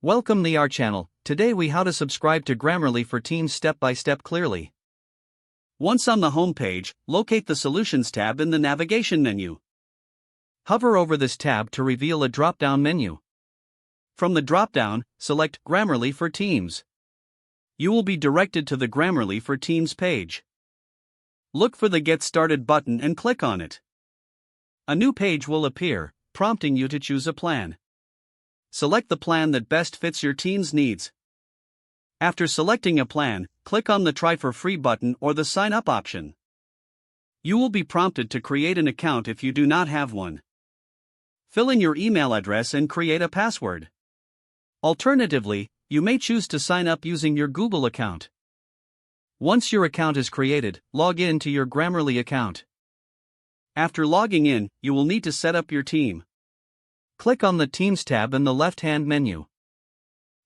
Welcome to our channel. Today we how to subscribe to Grammarly for Teams step by step clearly. Once on the home page, locate the Solutions tab in the navigation menu. Hover over this tab to reveal a drop-down menu. From the drop-down, select Grammarly for Teams. You will be directed to the Grammarly for Teams page. Look for the Get Started button and click on it. A new page will appear, prompting you to choose a plan. Select the plan that best fits your team's needs. After selecting a plan, click on the Try for Free button or the Sign Up option. You will be prompted to create an account if you do not have one. Fill in your email address and create a password. Alternatively, you may choose to sign up using your Google account. Once your account is created, log in to your Grammarly account. After logging in, you will need to set up your team. Click on the Teams tab in the left-hand menu.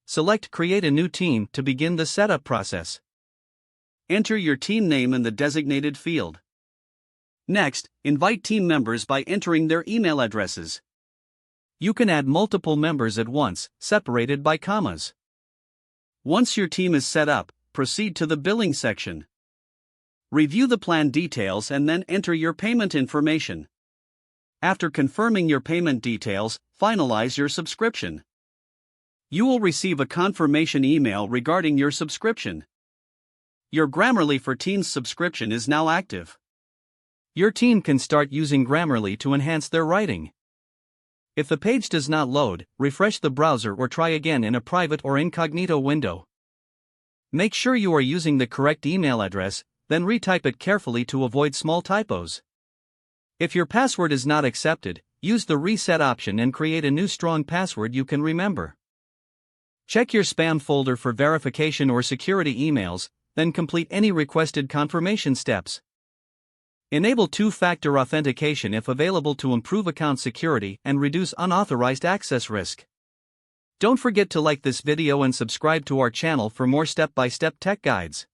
Select Create a new team to begin the setup process. Enter your team name in the designated field. Next, invite team members by entering their email addresses. You can add multiple members at once, separated by commas. Once your team is set up, proceed to the billing section. Review the plan details and then enter your payment information. After confirming your payment details, finalize your subscription. You will receive a confirmation email regarding your subscription. Your Grammarly for Teams subscription is now active. Your team can start using Grammarly to enhance their writing. If the page does not load, refresh the browser or try again in a private or incognito window. Make sure you are using the correct email address, then retype it carefully to avoid small typos. If your password is not accepted, use the Reset option and create a new strong password you can remember. Check your spam folder for verification or security emails, then complete any requested confirmation steps. Enable two-factor authentication if available to improve account security and reduce unauthorized access risk. Don't forget to like this video and subscribe to our channel for more step-by-step tech guides.